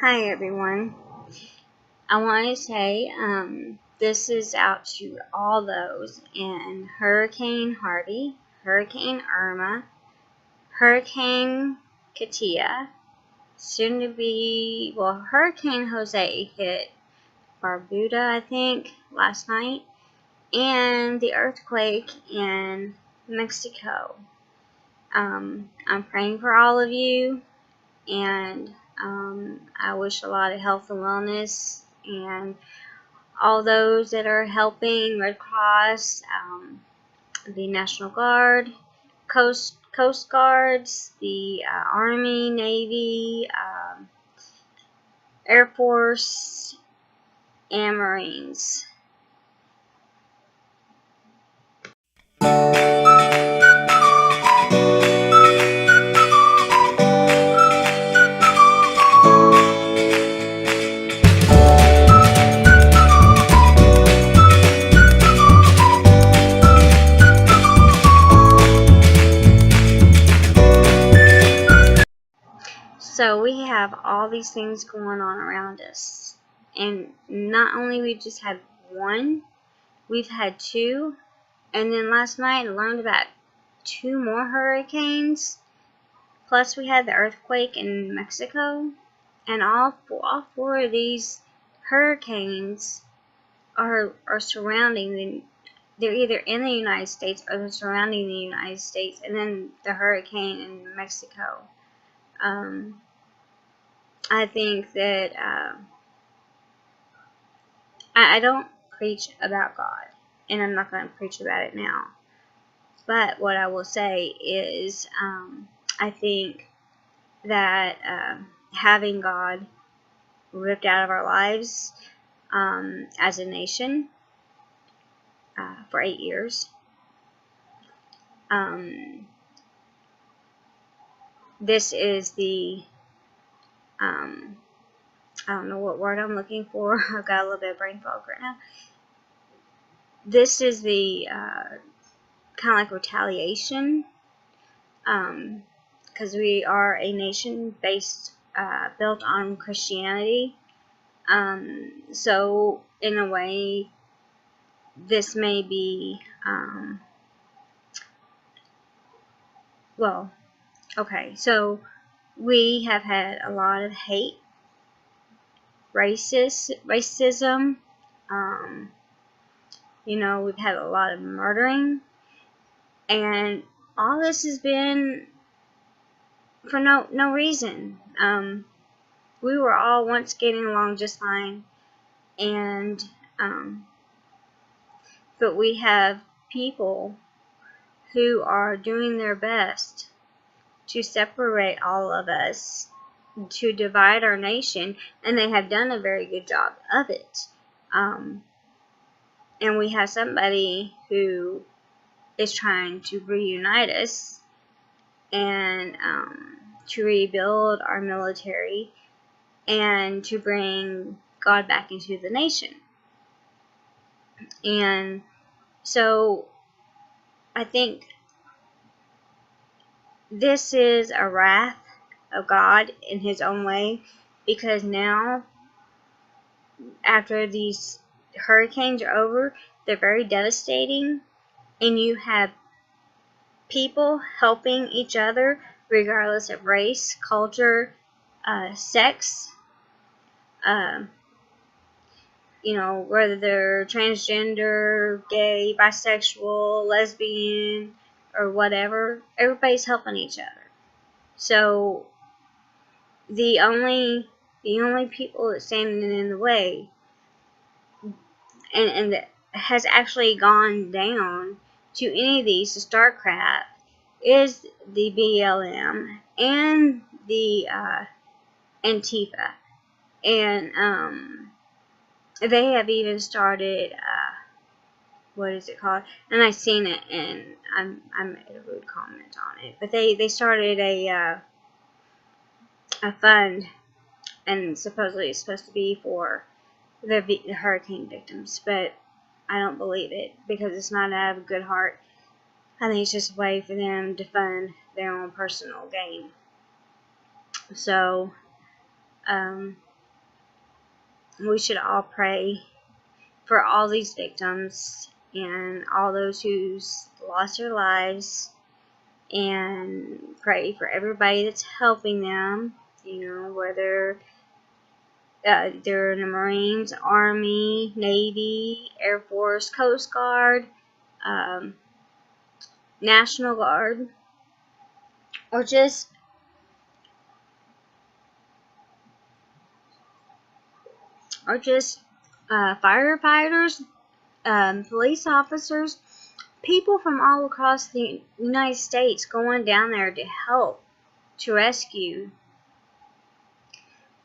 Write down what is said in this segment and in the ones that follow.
Hi everyone. I want to say this is out to all those in Hurricane Harvey, Hurricane Irma, Hurricane Katia, soon to be, Hurricane Jose hit Barbuda, I think, last night, and the earthquake in Mexico. I'm praying for all of you, and I wish a lot of health and wellness, and all those that are helping, Red Cross, the National Guard, Coast Guards, the Army, Navy, Air Force, and Marines. So we have all these things going on around us, and not only we just had one, we've had two, and then last night I learned about two more hurricanes. Plus we had the earthquake in Mexico, and all four of these hurricanes are surrounding they're either in the United States or they're surrounding the United States, and then the hurricane in Mexico. I think that I don't preach about God, and I'm not going to preach about it now. But what I will say is I think that having God ripped out of our lives as a nation for 8 years, this is the I don't know what word I'm looking for. I've got a little bit of brain fog right now. This is the kind of like retaliation, because we are a nation built on Christianity. So in a way, this may be okay. So we have had a lot of hate, racism. We've had a lot of murdering, and all this has been for no reason. We were all once getting along just fine, and but we have people who are doing their best to separate all of us, to divide our nation, and they have done a very good job of it. And we have somebody who is trying to reunite us and to rebuild our military and to bring God back into the nation. And so I think this is a wrath of God in his own way, because now, after these hurricanes are over, they're very devastating, and you have people helping each other regardless of race, culture, sex, whether they're transgender, gay, bisexual, lesbian, or whatever. Everybody's helping each other. So the only people that's standing in the way, and that has actually gone down to any of these to start crap, is the BLM and the Antifa. And they have even started what is it called? And I seen it, and I made a rude comment on it. But they started a fund, and supposedly it's supposed to be for the hurricane victims, but I don't believe it, because it's not out of a good heart. I think it's just a way for them to fund their own personal gain. So we should all pray for all these victims and all those who's lost their lives, and pray for everybody that's helping them, whether they're in the Marines, Army, Navy, Air Force, Coast Guard, um, National Guard, or just firefighters, police officers, people from all across the United States going down there to help, to rescue.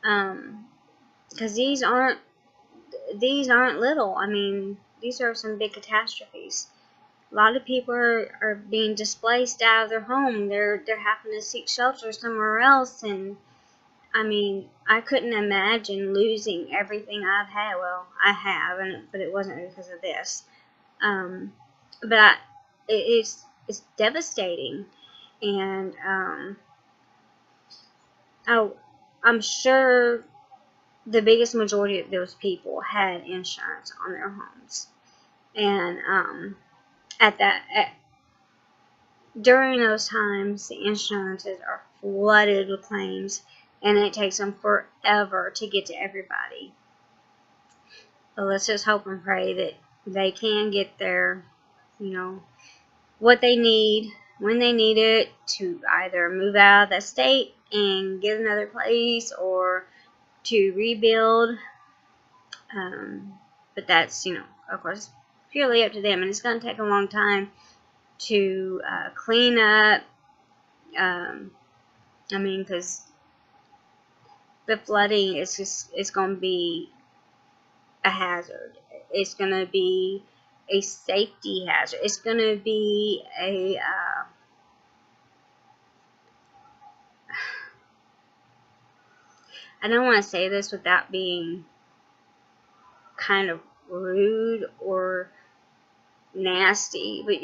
Because these aren't little. I mean, these are some big catastrophes. A lot of people are being displaced out of their home. They're having to seek shelter somewhere else, and I mean, I couldn't imagine losing everything I've had. Well, I have, but it wasn't because of this. But it's devastating, and I'm sure the biggest majority of those people had insurance on their homes, and during those times, the insurances are flooded with claims, and it takes them forever to get to everybody. But let's just hope and pray that they can get their, what they need when they need it, to either move out of that state and get another place, or to rebuild. But that's, of course, purely up to them, and it's going to take a long time to clean up. Because the flooding it's going to be a hazard. It's going to be a safety hazard. It's going to be I don't want to say this without being kind of rude or nasty, but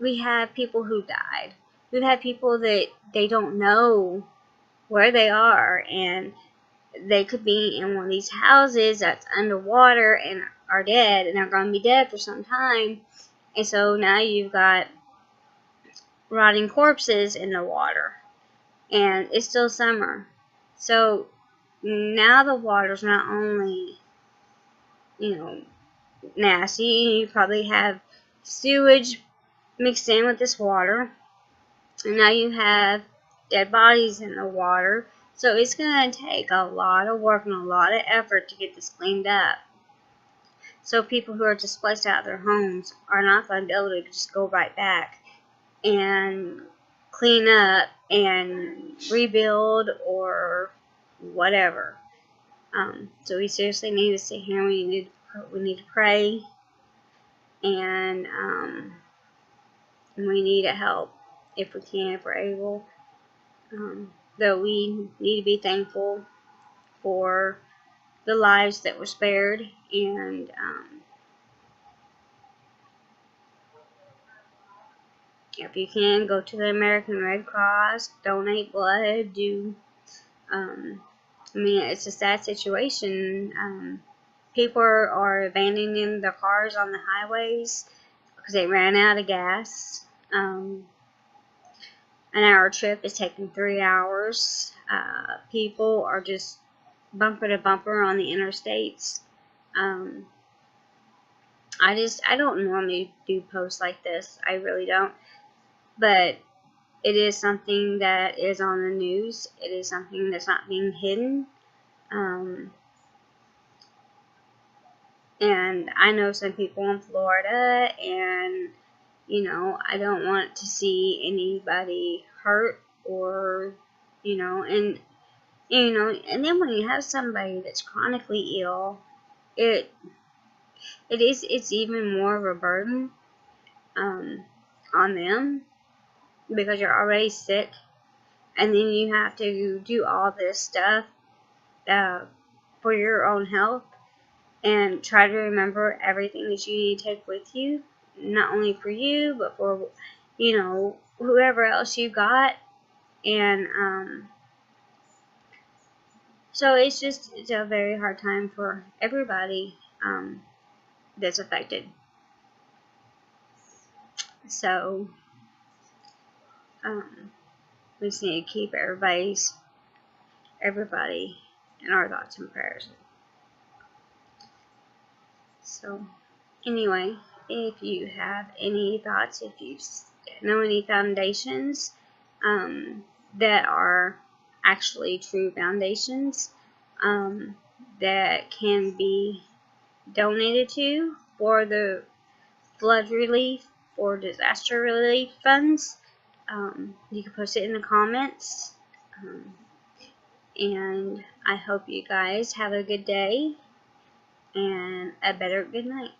we have people who died. We've had people that they don't know where they are, and they could be in one of these houses that's underwater and are dead, and they're going to be dead for some time. And so now you've got rotting corpses in the water, and it's still summer. So now the water's not only, nasty, you probably have sewage mixed in with this water, and now you have dead bodies in the water. So it's going to take a lot of work and a lot of effort to get this cleaned up. So people who are displaced out of their homes are not going to be able to just go right back and clean up and rebuild or whatever. So we seriously need to sit here. We need to pray, and we need to help if we can, if we're able. Though we need to be thankful for the lives that were spared, and if you can, go to the American Red Cross, donate blood, it's a sad situation. People are abandoning their cars on the highways because they ran out of gas. An hour trip is taking 3 hours. People are just bumper to bumper on the interstates. I don't normally do posts like this. I really don't. But it is something that is on the news. It is something that's not being hidden. And I know some people in Florida, and I don't want to see anybody hurt, or and then when you have somebody that's chronically ill, it's even more of a burden on them, because you're already sick, and then you have to do all this stuff for your own health, and try to remember everything that you need to take with you, not only for you, but for whoever else you got. And So it's a very hard time for everybody that's affected. So we just need to keep everybody in our thoughts and prayers. So anyway, if you have any thoughts, if you know any foundations that are actually true foundations that can be donated to for the flood relief or disaster relief funds, you can post it in the comments. And I hope you guys have a good day and a better good night.